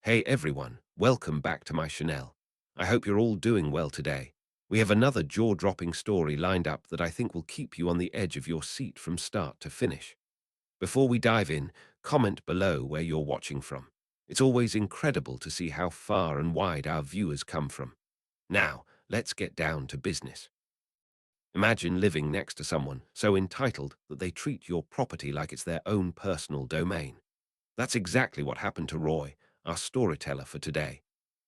Hey everyone, welcome back to my Chanel. I hope you're all doing well today. We have another jaw-dropping story lined up that I think will keep you on the edge of your seat from start to finish. Before we dive in, comment below where you're watching from. It's always incredible to see how far and wide our viewers come from. Now, let's get down to business. Imagine living next to someone so entitled that they treat your property like it's their own personal domain. That's exactly what happened to Roy, our storyteller for today.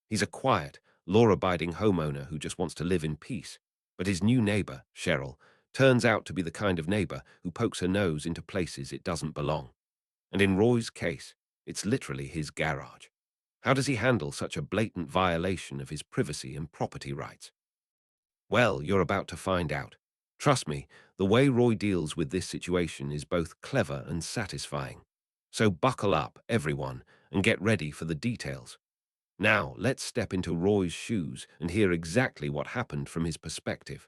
He's a quiet, law-abiding homeowner who just wants to live in peace. But his new neighbor, Cheryl, turns out to be the kind of neighbor who pokes her nose into places it doesn't belong. And in Roy's case, it's literally his garage. How does he handle such a blatant violation of his privacy and property rights? Well, you're about to find out. Trust me, the way Roy deals with this situation is both clever and satisfying. So buckle up, everyone, and get ready for the details. Now, let's step into Roy's shoes and hear exactly what happened from his perspective.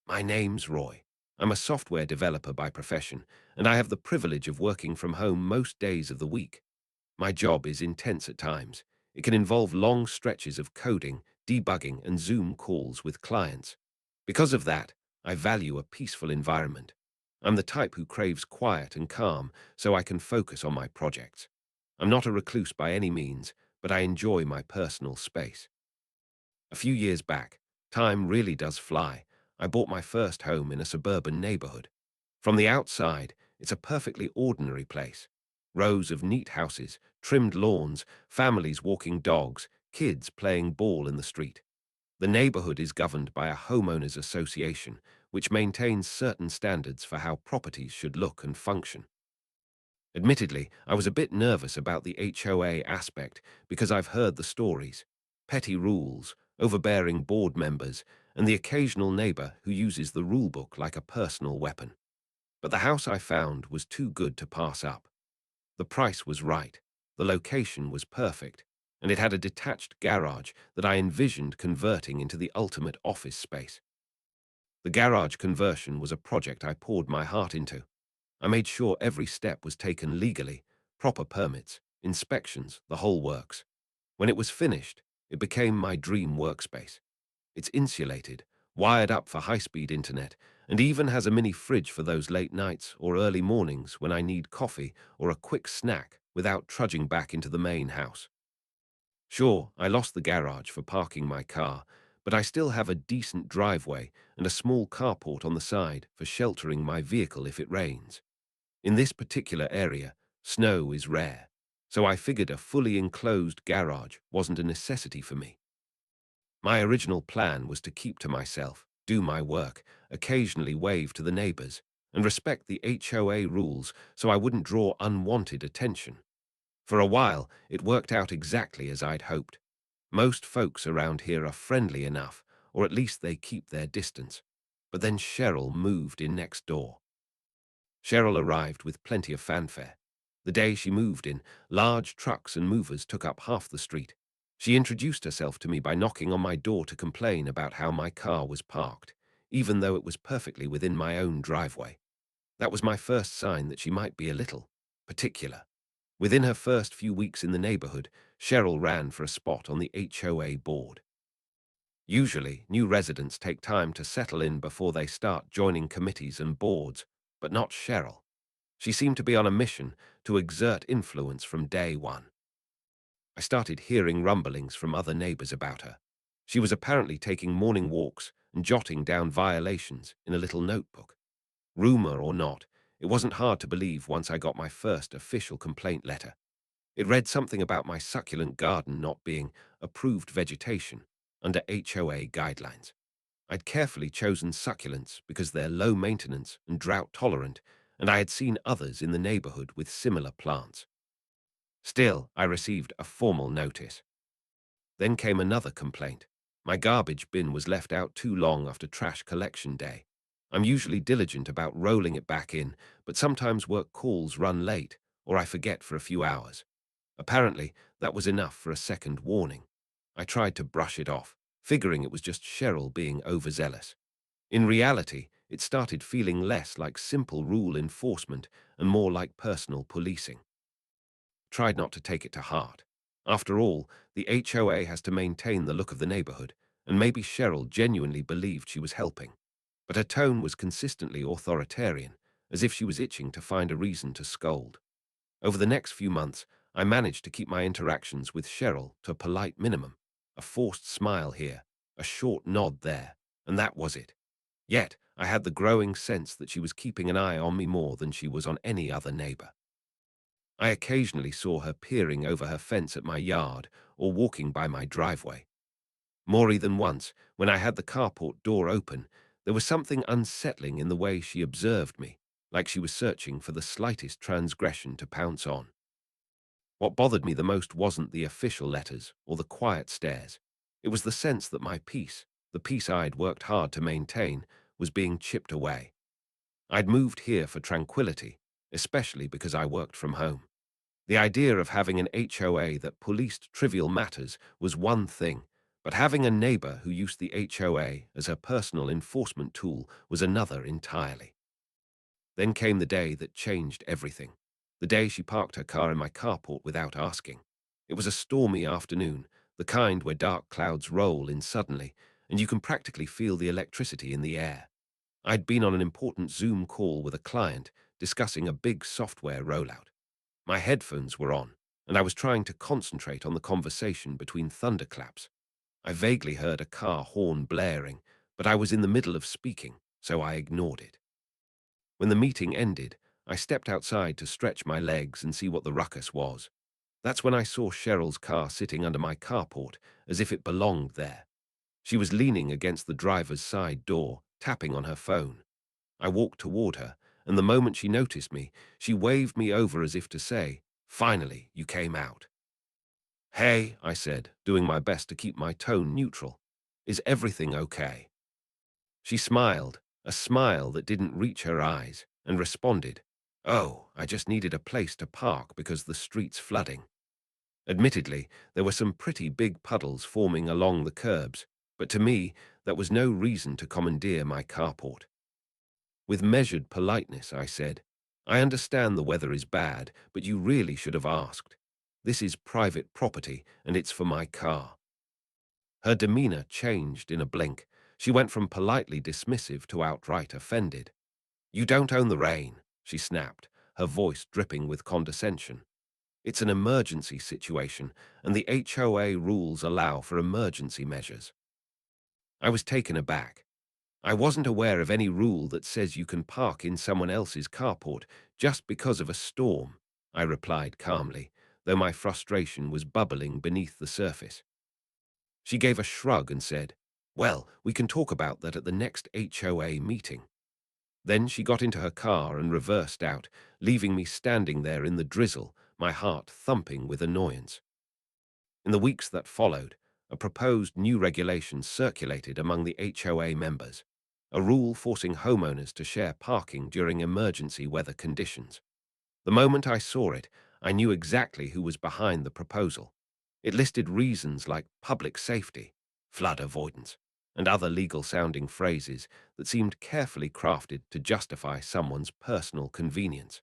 My name's Roy. I'm a software developer by profession, and I have the privilege of working from home most days of the week. My job is intense at times. It can involve long stretches of coding, debugging, and Zoom calls with clients. Because of that, I value a peaceful environment. I'm the type who craves quiet and calm so I can focus on my projects. I'm not a recluse by any means, but I enjoy my personal space. A few years back, time really does fly. I bought my first home in a suburban neighborhood. From the outside, it's a perfectly ordinary place. Rows of neat houses, trimmed lawns, families walking dogs, kids playing ball in the street. The neighborhood is governed by a homeowners association, which maintains certain standards for how properties should look and function. Admittedly, I was a bit nervous about the HOA aspect because I've heard the stories. Petty rules, overbearing board members, and the occasional neighbor who uses the rulebook like a personal weapon. But the house I found was too good to pass up. The price was right, the location was perfect, and it had a detached garage that I envisioned converting into the ultimate office space. The garage conversion was a project I poured my heart into. I made sure every step was taken legally, proper permits, inspections, the whole works. When it was finished, it became my dream workspace. It's insulated, wired up for high-speed internet, and even has a mini fridge for those late nights or early mornings when I need coffee or a quick snack without trudging back into the main house. Sure, I lost the garage for parking my car, but I still have a decent driveway and a small carport on the side for sheltering my vehicle if it rains. In this particular area, snow is rare, so I figured a fully enclosed garage wasn't a necessity for me. My original plan was to keep to myself, do my work, occasionally wave to the neighbors, and respect the HOA rules so I wouldn't draw unwanted attention. For a while, it worked out exactly as I'd hoped. Most folks around here are friendly enough, or at least they keep their distance. But then Cheryl moved in next door. Cheryl arrived with plenty of fanfare. The day she moved in, large trucks and movers took up half the street. She introduced herself to me by knocking on my door to complain about how my car was parked, even though it was perfectly within my own driveway. That was my first sign that she might be a little particular. Within her first few weeks in the neighborhood, Cheryl ran for a spot on the HOA board. Usually, new residents take time to settle in before they start joining committees and boards, but not Cheryl. She seemed to be on a mission to exert influence from day one. I started hearing rumblings from other neighbors about her. She was apparently taking morning walks and jotting down violations in a little notebook. Rumor or not, it wasn't hard to believe once I got my first official complaint letter. It read something about my succulent garden not being approved vegetation under HOA guidelines. I'd carefully chosen succulents because they're low maintenance and drought tolerant, and I had seen others in the neighborhood with similar plants. Still, I received a formal notice. Then came another complaint. My garbage bin was left out too long after trash collection day. I'm usually diligent about rolling it back in, but sometimes work calls run late, or I forget for a few hours. Apparently, that was enough for a second warning. I tried to brush it off, figuring it was just Cheryl being overzealous. In reality, it started feeling less like simple rule enforcement and more like personal policing. Tried not to take it to heart. After all, the HOA has to maintain the look of the neighborhood, and maybe Cheryl genuinely believed she was helping. But her tone was consistently authoritarian, as if she was itching to find a reason to scold. Over the next few months, I managed to keep my interactions with Cheryl to a polite minimum, a forced smile here, a short nod there, and that was it. Yet, I had the growing sense that she was keeping an eye on me more than she was on any other neighbor. I occasionally saw her peering over her fence at my yard or walking by my driveway. More than once, when I had the carport door open, there was something unsettling in the way she observed me, like she was searching for the slightest transgression to pounce on. What bothered me the most wasn't the official letters or the quiet stares. It was the sense that my peace, the peace I'd worked hard to maintain, was being chipped away. I'd moved here for tranquility, especially because I worked from home. The idea of having an HOA that policed trivial matters was one thing, but having a neighbor who used the HOA as her personal enforcement tool was another entirely. Then came the day that changed everything. The day she parked her car in my carport without asking. It was a stormy afternoon, the kind where dark clouds roll in suddenly, and you can practically feel the electricity in the air. I'd been on an important Zoom call with a client discussing a big software rollout. My headphones were on, and I was trying to concentrate on the conversation between thunderclaps. I vaguely heard a car horn blaring, but I was in the middle of speaking, so I ignored it. When the meeting ended, I stepped outside to stretch my legs and see what the ruckus was. That's when I saw Cheryl's car sitting under my carport, as if it belonged there. She was leaning against the driver's side door, tapping on her phone. I walked toward her, and the moment she noticed me, she waved me over as if to say, "Finally, you came out." "Hey," I said, doing my best to keep my tone neutral. "Is everything okay?" She smiled, a smile that didn't reach her eyes, and responded, "Oh, I just needed a place to park because the street's flooding." Admittedly, there were some pretty big puddles forming along the curbs, but to me, that was no reason to commandeer my carport. With measured politeness, I said, "I understand the weather is bad, but you really should have asked. This is private property, and it's for my car." Her demeanor changed in a blink. She went from politely dismissive to outright offended. "You don't own the rain," she snapped, her voice dripping with condescension. "It's an emergency situation, and the HOA rules allow for emergency measures." I was taken aback. I wasn't aware of any rule that says you can park in someone else's carport just because of a storm, I replied calmly, though my frustration was bubbling beneath the surface. She gave a shrug and said, "Well, we can talk about that at the next HOA meeting." Then she got into her car and reversed out, leaving me standing there in the drizzle, my heart thumping with annoyance. In the weeks that followed, a proposed new regulation circulated among the HOA members, a rule forcing homeowners to share parking during emergency weather conditions. The moment I saw it, I knew exactly who was behind the proposal. It listed reasons like public safety, flood avoidance, and other legal-sounding phrases that seemed carefully crafted to justify someone's personal convenience.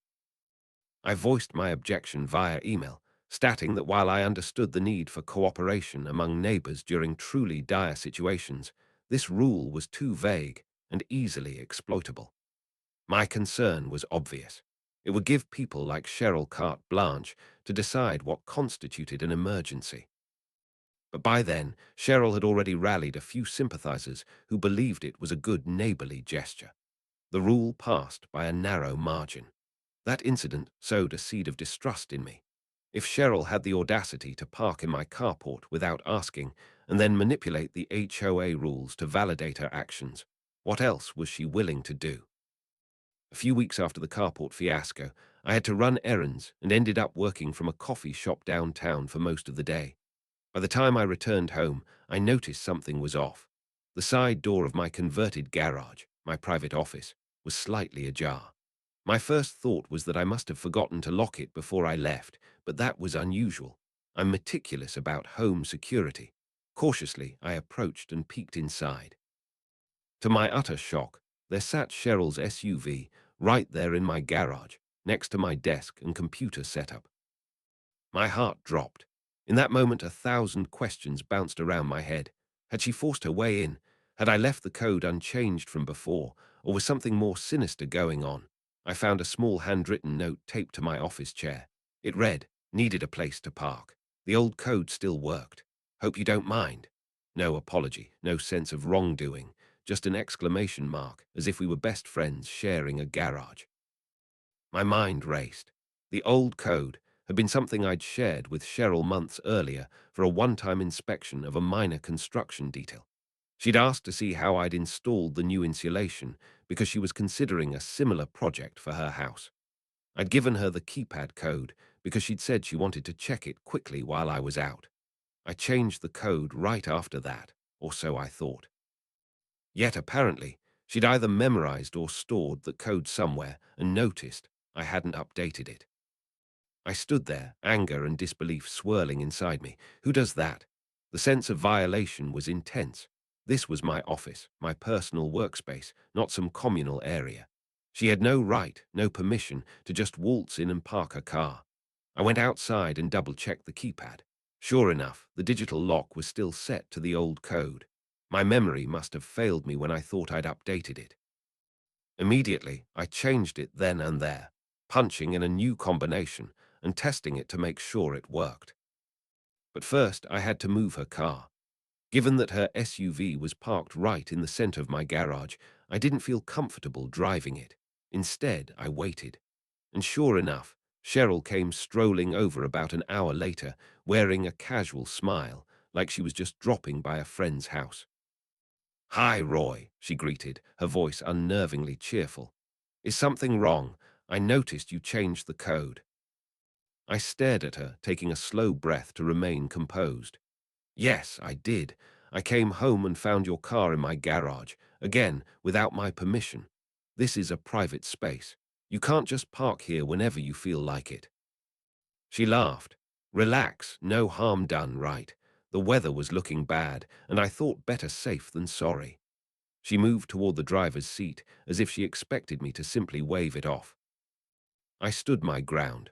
I voiced my objection via email, stating that while I understood the need for cooperation among neighbors during truly dire situations, this rule was too vague and easily exploitable. My concern was obvious. It would give people like Cheryl carte blanche to decide what constituted an emergency. But by then, Cheryl had already rallied a few sympathizers who believed it was a good neighborly gesture. The rule passed by a narrow margin. That incident sowed a seed of distrust in me. If Cheryl had the audacity to park in my carport without asking and then manipulate the HOA rules to validate her actions, what else was she willing to do? A few weeks after the carport fiasco, I had to run errands and ended up working from a coffee shop downtown for most of the day. By the time I returned home, I noticed something was off. The side door of my converted garage, my private office, was slightly ajar. My first thought was that I must have forgotten to lock it before I left, but that was unusual. I'm meticulous about home security. Cautiously, I approached and peeked inside. To my utter shock, there sat Cheryl's SUV right there in my garage, next to my desk and computer setup. My heart dropped. In that moment, 1,000 questions bounced around my head. Had she forced her way in? Had I left the code unchanged from before? Or was something more sinister going on? I found a small handwritten note taped to my office chair. It read, "Needed a place to park. The old code still worked. Hope you don't mind." No apology, no sense of wrongdoing, just an exclamation mark, as if we were best friends sharing a garage. My mind raced. The old code had been something I'd shared with Cheryl months earlier for a one-time inspection of a minor construction detail. She'd asked to see how I'd installed the new insulation because she was considering a similar project for her house. I'd given her the keypad code because she'd said she wanted to check it quickly while I was out. I changed the code right after that, or so I thought. Yet apparently, she'd either memorized or stored the code somewhere and noticed I hadn't updated it. I stood there, anger and disbelief swirling inside me. Who does that? The sense of violation was intense. This was my office, my personal workspace, not some communal area. She had no right, no permission to just waltz in and park her car. I went outside and double-checked the keypad. Sure enough, the digital lock was still set to the old code. My memory must have failed me when I thought I'd updated it. Immediately, I changed it then and there, punching in a new combination and testing it to make sure it worked. But first, I had to move her car. Given that her SUV was parked right in the center of my garage, I didn't feel comfortable driving it. Instead, I waited. And sure enough, Cheryl came strolling over about an hour later, wearing a casual smile, like she was just dropping by a friend's house. "Hi, Roy," she greeted, her voice unnervingly cheerful. "Is something wrong? I noticed you changed the code." I stared at her, taking a slow breath to remain composed. "Yes, I did. I came home and found your car in my garage, again, without my permission. This is a private space. You can't just park here whenever you feel like it." She laughed. "Relax, no harm done, right? The weather was looking bad, and I thought better safe than sorry." She moved toward the driver's seat, as if she expected me to simply wave it off. I stood my ground.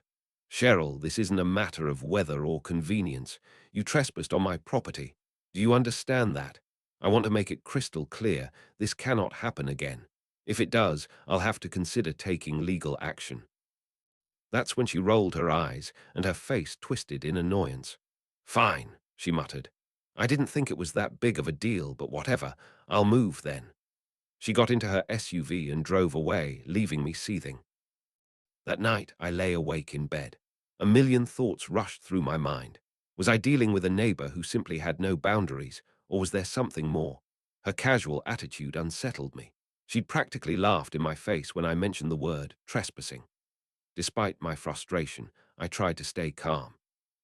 "Cheryl, this isn't a matter of weather or convenience. You trespassed on my property. Do you understand that? I want to make it crystal clear. This cannot happen again. If it does, I'll have to consider taking legal action." That's when she rolled her eyes, and her face twisted in annoyance. "Fine," she muttered. "I didn't think it was that big of a deal, but whatever. I'll move then." She got into her SUV and drove away, leaving me seething. That night, I lay awake in bed. A million thoughts rushed through my mind. Was I dealing with a neighbor who simply had no boundaries, or was there something more? Her casual attitude unsettled me. She'd practically laughed in my face when I mentioned the word trespassing. Despite my frustration, I tried to stay calm.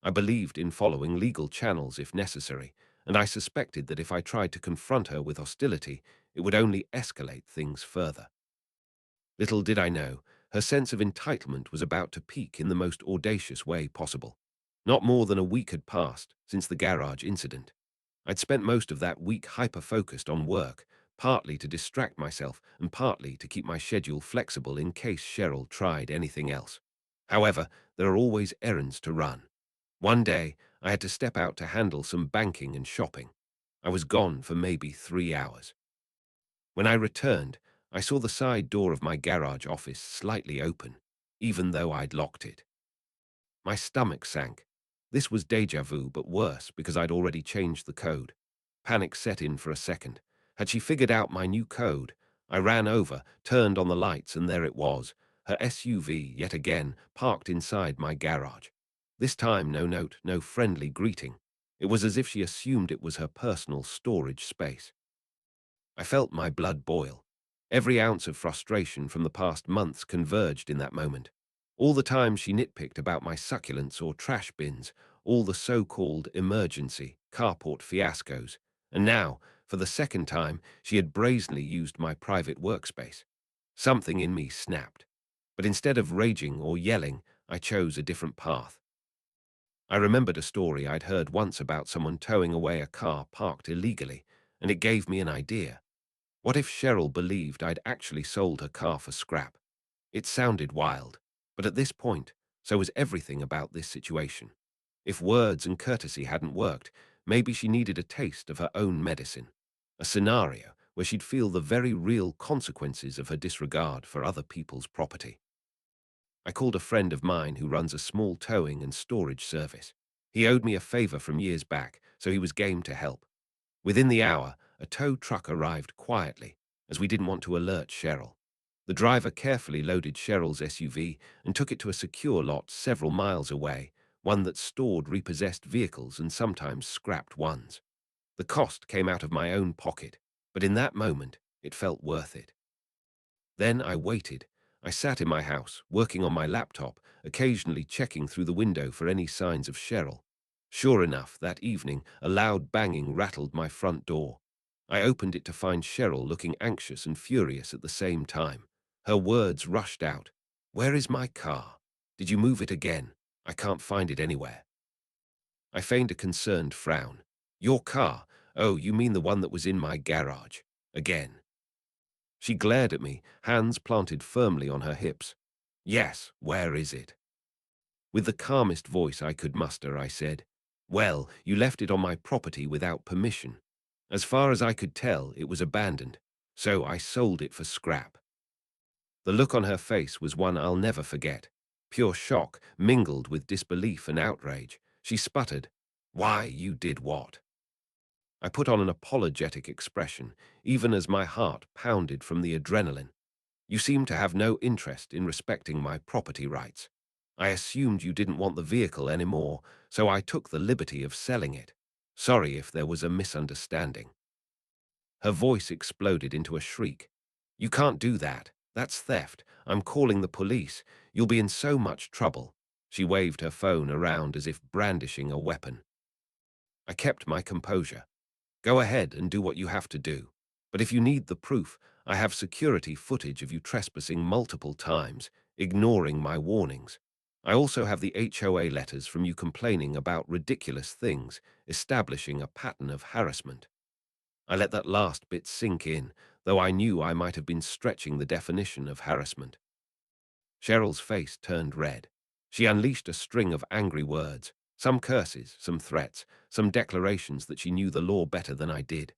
I believed in following legal channels if necessary, and I suspected that if I tried to confront her with hostility, it would only escalate things further. Little did I know, her sense of entitlement was about to peak in the most audacious way possible. Not more than a week had passed since the garage incident. I'd spent most of that week hyper-focused on work, partly to distract myself and partly to keep my schedule flexible in case Cheryl tried anything else. However, there are always errands to run. One day, I had to step out to handle some banking and shopping. I was gone for maybe 3 hours. When I returned, I saw the side door of my garage office slightly open, even though I'd locked it. My stomach sank. This was déjà vu, but worse because I'd already changed the code. Panic set in for a second. Had she figured out my new code? I ran over, turned on the lights, and there it was, her SUV, yet again, parked inside my garage. This time, no note, no friendly greeting. It was as if she assumed it was her personal storage space. I felt my blood boil. Every ounce of frustration from the past months converged in that moment. All the time she nitpicked about my succulents or trash bins, all the so-called emergency carport fiascos, and now, for the second time, she had brazenly used my private workspace. Something in me snapped. But instead of raging or yelling, I chose a different path. I remembered a story I'd heard once about someone towing away a car parked illegally, and it gave me an idea. What if Cheryl believed I'd actually sold her car for scrap? It sounded wild, but at this point, so was everything about this situation. If words and courtesy hadn't worked, maybe she needed a taste of her own medicine. A scenario where she'd feel the very real consequences of her disregard for other people's property. I called a friend of mine who runs a small towing and storage service. He owed me a favor from years back, so he was game to help. Within the hour, a tow truck arrived quietly, as we didn't want to alert Cheryl. The driver carefully loaded Cheryl's SUV and took it to a secure lot several miles away, one that stored repossessed vehicles and sometimes scrapped ones. The cost came out of my own pocket, but in that moment, it felt worth it. Then I waited. I sat in my house, working on my laptop, occasionally checking through the window for any signs of Cheryl. Sure enough, that evening, a loud banging rattled my front door. I opened it to find Cheryl looking anxious and furious at the same time. Her words rushed out. "Where is my car? Did you move it again? I can't find it anywhere." I feigned a concerned frown. "Your car? Oh, you mean the one that was in my garage. Again." She glared at me, hands planted firmly on her hips. "Yes, where is it?" With the calmest voice I could muster, I said, "Well, you left it on my property without permission. As far as I could tell, it was abandoned, so I sold it for scrap." The look on her face was one I'll never forget. Pure shock, mingled with disbelief and outrage. She sputtered, "Why, you did what?" I put on an apologetic expression, even as my heart pounded from the adrenaline. "You seem to have no interest in respecting my property rights. I assumed you didn't want the vehicle anymore, so I took the liberty of selling it. Sorry if there was a misunderstanding." Her voice exploded into a shriek. "You can't do that. That's theft. I'm calling the police. You'll be in so much trouble." She waved her phone around as if brandishing a weapon. I kept my composure. "Go ahead and do what you have to do. But if you need the proof, I have security footage of you trespassing multiple times, ignoring my warnings. I also have the HOA letters from you complaining about ridiculous things, establishing a pattern of harassment." I let that last bit sink in, though I knew I might have been stretching the definition of harassment. Cheryl's face turned red. She unleashed a string of angry words, some curses, some threats, some declarations that she knew the law better than I did.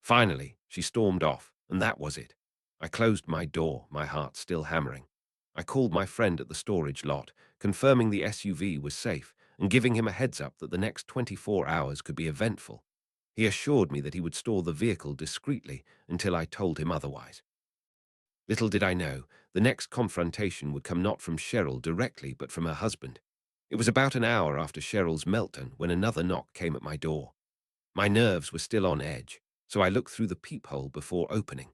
Finally, she stormed off, and that was it. I closed my door, my heart still hammering. I called my friend at the storage lot, confirming the SUV was safe and giving him a heads up that the next 24 hours could be eventful. He assured me that he would store the vehicle discreetly until I told him otherwise. Little did I know, the next confrontation would come not from Cheryl directly, but from her husband. It was about an hour after Cheryl's meltdown when another knock came at my door. My nerves were still on edge, so I looked through the peephole before opening.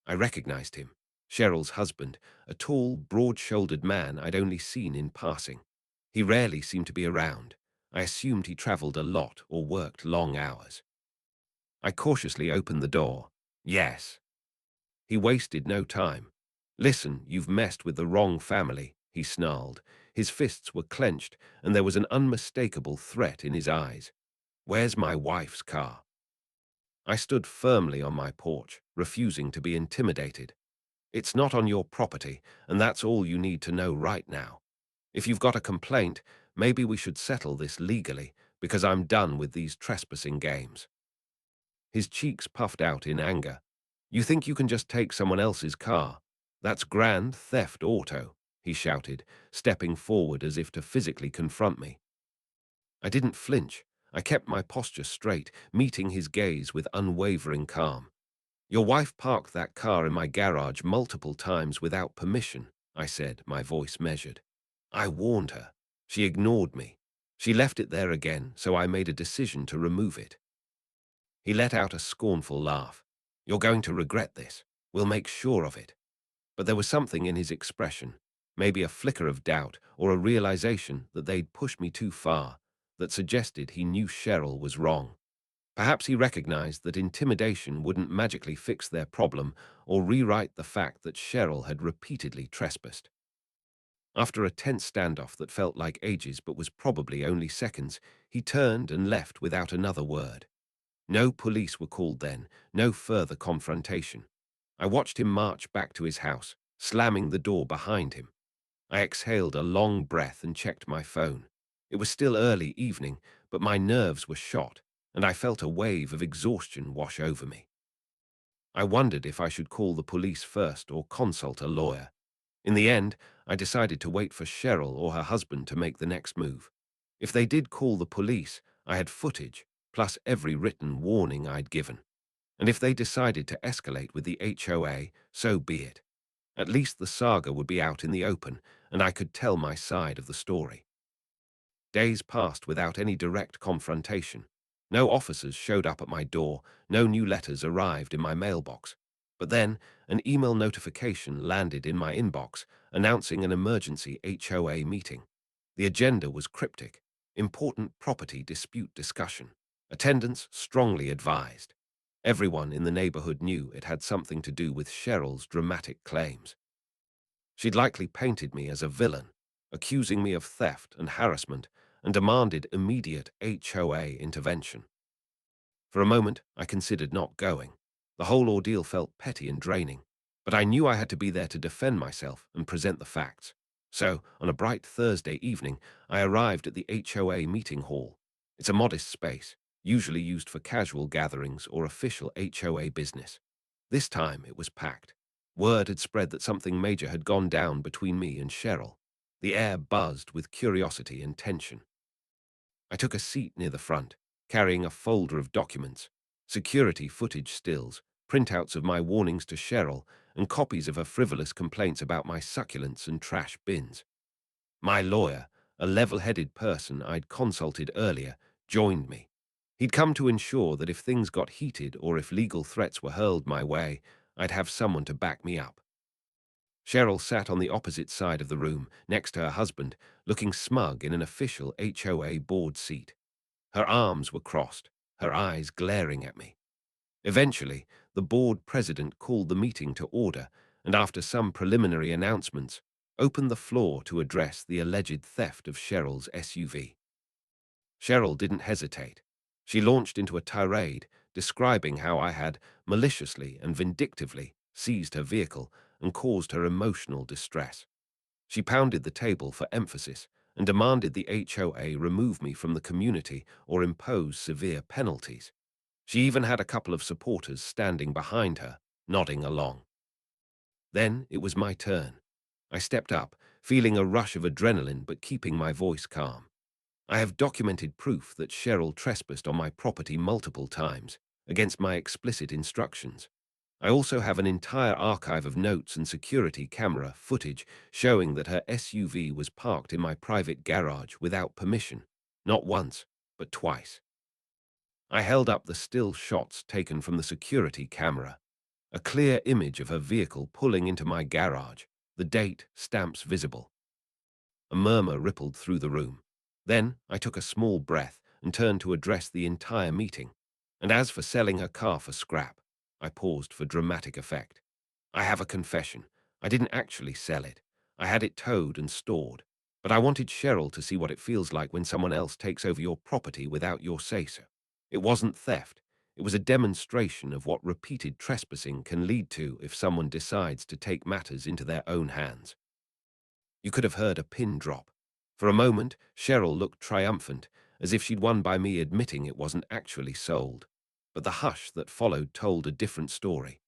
I recognized him, Cheryl's husband, a tall, broad-shouldered man I'd only seen in passing. He rarely seemed to be around. I assumed he traveled a lot or worked long hours. I cautiously opened the door. "Yes." He wasted no time. "Listen, you've messed with the wrong family," he snarled. His fists were clenched, and there was an unmistakable threat in his eyes. "Where's my wife's car?" I stood firmly on my porch, refusing to be intimidated. "It's not on your property, and that's all you need to know right now. If you've got a complaint, maybe we should settle this legally, because I'm done with these trespassing games." His cheeks puffed out in anger. "You think you can just take someone else's car? That's grand theft auto," he shouted, stepping forward as if to physically confront me. I didn't flinch. I kept my posture straight, meeting his gaze with unwavering calm. "Your wife parked that car in my garage multiple times without permission," I said, my voice measured. "I warned her. She ignored me. She left it there again, so I made a decision to remove it." He let out a scornful laugh. "You're going to regret this. We'll make sure of it." But there was something in his expression, maybe a flicker of doubt or a realization that they'd pushed me too far, that suggested he knew Cheryl was wrong. Perhaps he recognized that intimidation wouldn't magically fix their problem or rewrite the fact that Cheryl had repeatedly trespassed. After a tense standoff that felt like ages but was probably only seconds, he turned and left without another word. No police were called then, no further confrontation. I watched him march back to his house, slamming the door behind him. I exhaled a long breath and checked my phone. It was still early evening, but my nerves were shot, and I felt a wave of exhaustion wash over me. I wondered if I should call the police first or consult a lawyer. In the end, I decided to wait for Cheryl or her husband to make the next move. If they did call the police, I had footage, plus every written warning I'd given. And if they decided to escalate with the HOA, so be it. At least the saga would be out in the open, and I could tell my side of the story. Days passed without any direct confrontation. No officers showed up at my door, no new letters arrived in my mailbox. But then, an email notification landed in my inbox announcing an emergency HOA meeting. The agenda was cryptic: important property dispute discussion. Attendance strongly advised. Everyone in the neighborhood knew it had something to do with Cheryl's dramatic claims. She'd likely painted me as a villain, accusing me of theft and harassment, and demanded immediate HOA intervention. For a moment, I considered not going. The whole ordeal felt petty and draining, but I knew I had to be there to defend myself and present the facts. So, on a bright Thursday evening, I arrived at the HOA meeting hall. It's a modest space, usually used for casual gatherings or official HOA business. This time it was packed. Word had spread that something major had gone down between me and Cheryl. The air buzzed with curiosity and tension. I took a seat near the front, carrying a folder of documents, security footage stills, printouts of my warnings to Cheryl, and copies of her frivolous complaints about my succulents and trash bins. My lawyer, a level-headed person I'd consulted earlier, joined me. He'd come to ensure that if things got heated or if legal threats were hurled my way, I'd have someone to back me up. Cheryl sat on the opposite side of the room, next to her husband, looking smug in an official HOA board seat. Her arms were crossed, her eyes glaring at me. Eventually, the board president called the meeting to order and, after some preliminary announcements, opened the floor to address the alleged theft of Cheryl's SUV. Cheryl didn't hesitate. She launched into a tirade, describing how I had maliciously and vindictively seized her vehicle and caused her emotional distress. She pounded the table for emphasis and demanded the HOA remove me from the community or impose severe penalties. She even had a couple of supporters standing behind her, nodding along. Then it was my turn. I stepped up, feeling a rush of adrenaline but keeping my voice calm. I have documented proof that Cheryl trespassed on my property multiple times, against my explicit instructions. I also have an entire archive of notes and security camera footage showing that her SUV was parked in my private garage without permission, not once, but twice. I held up the still shots taken from the security camera, a clear image of her vehicle pulling into my garage, the date stamps visible. A murmur rippled through the room. Then I took a small breath and turned to address the entire meeting. And as for selling her car for scrap, I paused for dramatic effect. I have a confession. I didn't actually sell it. I had it towed and stored. But I wanted Cheryl to see what it feels like when someone else takes over your property without your say-so. It wasn't theft. It was a demonstration of what repeated trespassing can lead to if someone decides to take matters into their own hands. You could have heard a pin drop. For a moment, Cheryl looked triumphant, as if she'd won by me admitting it wasn't actually sold. But the hush that followed told a different story.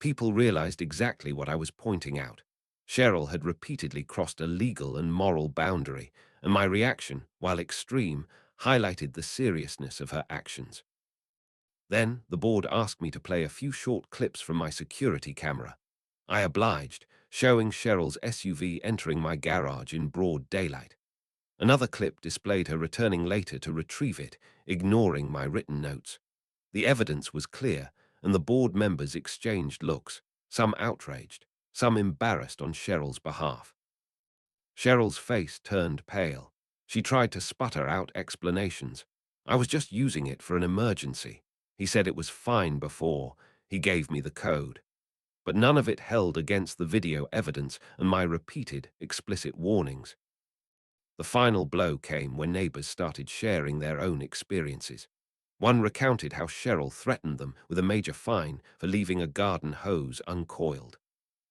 People realized exactly what I was pointing out. Cheryl had repeatedly crossed a legal and moral boundary, and my reaction, while extreme, highlighted the seriousness of her actions. Then the board asked me to play a few short clips from my security camera. I obliged, showing Cheryl's SUV entering my garage in broad daylight. Another clip displayed her returning later to retrieve it, ignoring my written notes. The evidence was clear, and the board members exchanged looks, some outraged, some embarrassed on Cheryl's behalf. Cheryl's face turned pale. She tried to sputter out explanations. I was just using it for an emergency. He said it was fine before. He gave me the code. But none of it held against the video evidence and my repeated, explicit warnings. The final blow came when neighbors started sharing their own experiences. One recounted how Cheryl threatened them with a major fine for leaving a garden hose uncoiled.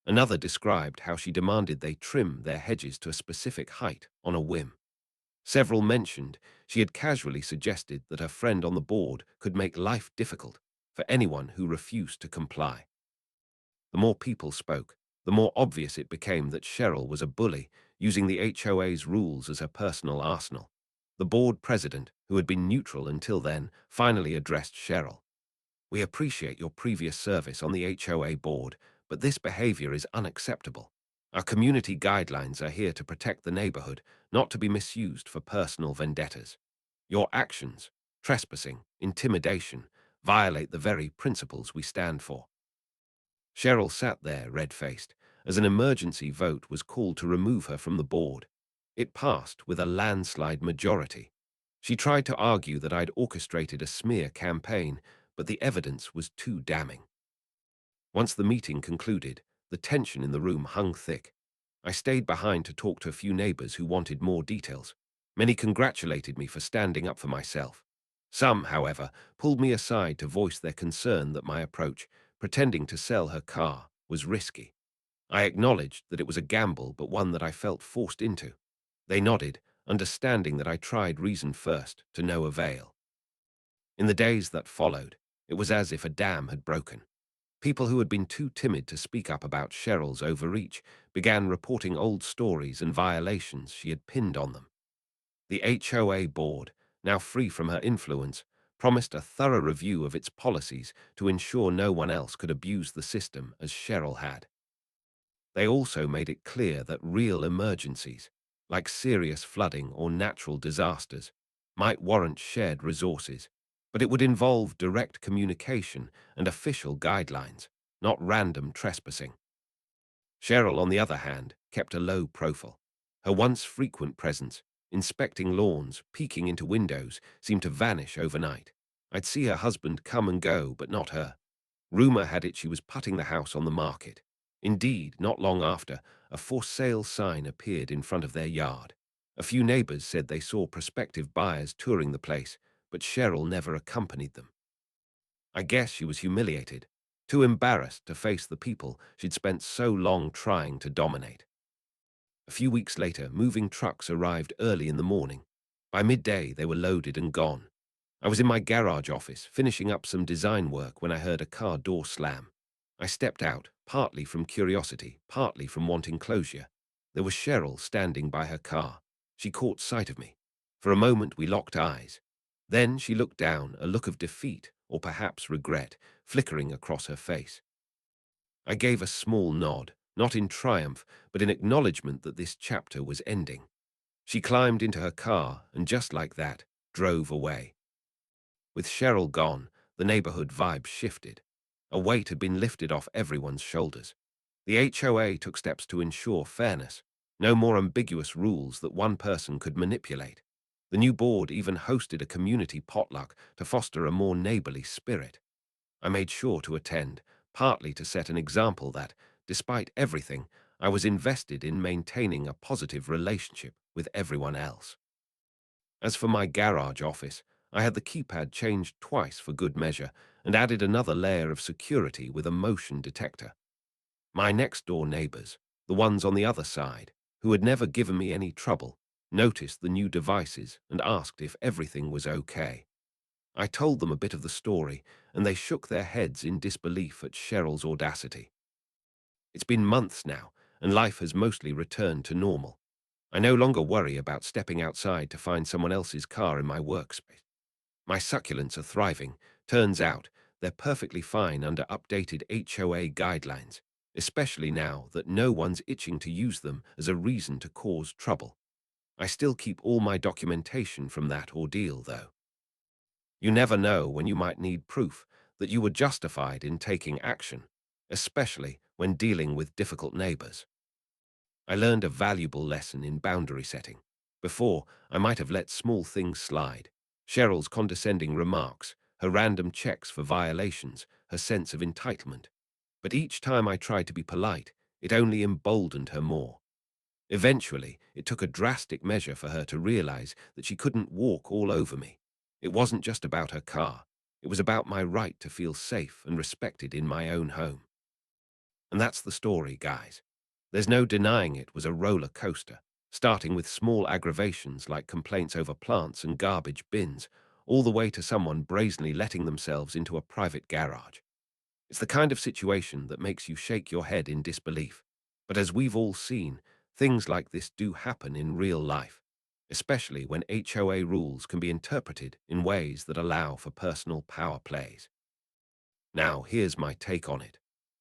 Another described how she demanded they trim their hedges to a specific height on a whim. Several mentioned she had casually suggested that her friend on the board could make life difficult for anyone who refused to comply. The more people spoke, the more obvious it became that Cheryl was a bully, using the HOA's rules as her personal arsenal. The board president, who had been neutral until then, finally addressed Cheryl. "We appreciate your previous service on the HOA board, but this behavior is unacceptable. Our community guidelines are here to protect the neighborhood, not to be misused for personal vendettas. Your actions, trespassing, intimidation, violate the very principles we stand for." Cheryl sat there, red-faced, as an emergency vote was called to remove her from the board. It passed with a landslide majority. She tried to argue that I'd orchestrated a smear campaign, but the evidence was too damning. Once the meeting concluded, the tension in the room hung thick. I stayed behind to talk to a few neighbors who wanted more details. Many congratulated me for standing up for myself. Some, however, pulled me aside to voice their concern that my approach, pretending to sell her car, was risky. I acknowledged that it was a gamble, but one that I felt forced into. They nodded, understanding that I tried reason first, to no avail. In the days that followed, it was as if a dam had broken. People who had been too timid to speak up about Cheryl's overreach began reporting old stories and violations she had pinned on them. The HOA board, now free from her influence, promised a thorough review of its policies to ensure no one else could abuse the system as Cheryl had. They also made it clear that real emergencies, like serious flooding or natural disasters, might warrant shared resources, but it would involve direct communication and official guidelines, not random trespassing. Cheryl, on the other hand, kept a low profile. Her once frequent presence, inspecting lawns, peeking into windows, seemed to vanish overnight. I'd see her husband come and go, but not her. Rumor had it she was putting the house on the market. Indeed, not long after, a for sale sign appeared in front of their yard. A few neighbors said they saw prospective buyers touring the place, but Cheryl never accompanied them. I guess she was humiliated, too embarrassed to face the people she'd spent so long trying to dominate. A few weeks later, moving trucks arrived early in the morning. By midday, they were loaded and gone. I was in my garage office, finishing up some design work when I heard a car door slam. I stepped out, partly from curiosity, partly from wanting closure. There was Cheryl standing by her car. She caught sight of me. For a moment, we locked eyes. Then she looked down, a look of defeat, or perhaps regret, flickering across her face. I gave a small nod, not in triumph, but in acknowledgement that this chapter was ending. She climbed into her car and, just like that, drove away. With Cheryl gone, the neighborhood vibe shifted. A weight had been lifted off everyone's shoulders. The HOA took steps to ensure fairness, no more ambiguous rules that one person could manipulate. The new board even hosted a community potluck to foster a more neighborly spirit. I made sure to attend, partly to set an example that, despite everything, I was invested in maintaining a positive relationship with everyone else. As for my garage office, I had the keypad changed twice for good measure and added another layer of security with a motion detector. My next-door neighbors, the ones on the other side, who had never given me any trouble, noticed the new devices and asked if everything was okay. I told them a bit of the story, and they shook their heads in disbelief at Cheryl's audacity. It's been months now, and life has mostly returned to normal. I no longer worry about stepping outside to find someone else's car in my workspace. My succulents are thriving. Turns out they're perfectly fine under updated HOA guidelines, especially now that no one's itching to use them as a reason to cause trouble. I still keep all my documentation from that ordeal, though. You never know when you might need proof that you were justified in taking action, especially when dealing with difficult neighbors. I learned a valuable lesson in boundary setting. Before, I might have let small things slide. Cheryl's condescending remarks, her random checks for violations, her sense of entitlement. But each time I tried to be polite, it only emboldened her more. Eventually, it took a drastic measure for her to realize that she couldn't walk all over me. It wasn't just about her car. It was about my right to feel safe and respected in my own home. And that's the story, guys. There's no denying it was a roller coaster. starting with small aggravations like complaints over plants and garbage bins, all the way to someone brazenly letting themselves into a private garage. It's the kind of situation that makes you shake your head in disbelief. But as we've all seen, things like this do happen in real life, especially when HOA rules can be interpreted in ways that allow for personal power plays. Now, here's my take on it.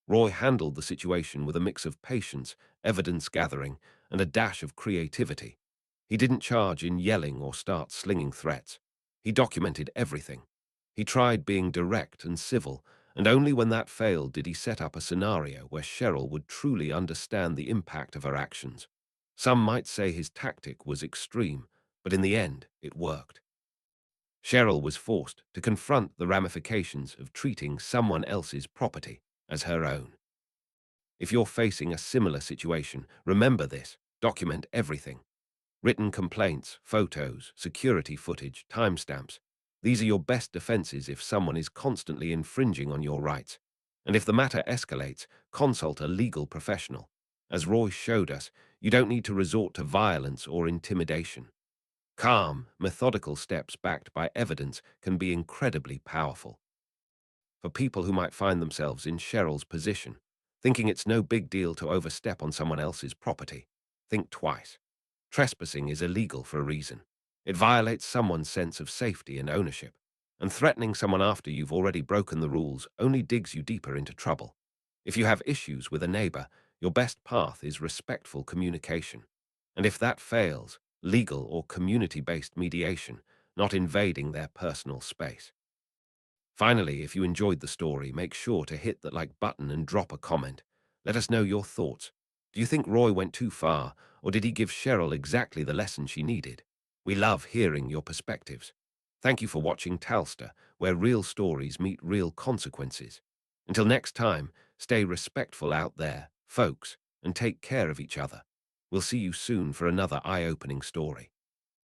Roy handled the situation with a mix of patience, evidence gathering, and a dash of creativity. He didn't charge in yelling or start slinging threats. He documented everything. He tried being direct and civil, and only when that failed did he set up a scenario where Cheryl would truly understand the impact of her actions. Some might say his tactic was extreme, but in the end, it worked. Cheryl was forced to confront the ramifications of treating someone else's property as her own. If you're facing a similar situation, remember this: document everything. Written complaints, photos, security footage, timestamps. These are your best defenses if someone is constantly infringing on your rights. And if the matter escalates, consult a legal professional. As Roy showed us, you don't need to resort to violence or intimidation. Calm, methodical steps backed by evidence can be incredibly powerful. For people who might find themselves in Cheryl's position, thinking it's no big deal to overstep on someone else's property, think twice. Trespassing is illegal for a reason. It violates someone's sense of safety and ownership, and threatening someone after you've already broken the rules only digs you deeper into trouble. If you have issues with a neighbor, your best path is respectful communication. And if that fails, legal or community-based mediation, not invading their personal space. Finally, if you enjoyed the story, make sure to hit that like button and drop a comment. Let us know your thoughts. Do you think Roy went too far, or did he give Cheryl exactly the lesson she needed? We love hearing your perspectives. Thank you for watching Talster, where real stories meet real consequences. Until next time, stay respectful out there, folks, and take care of each other. We'll see you soon for another eye-opening story.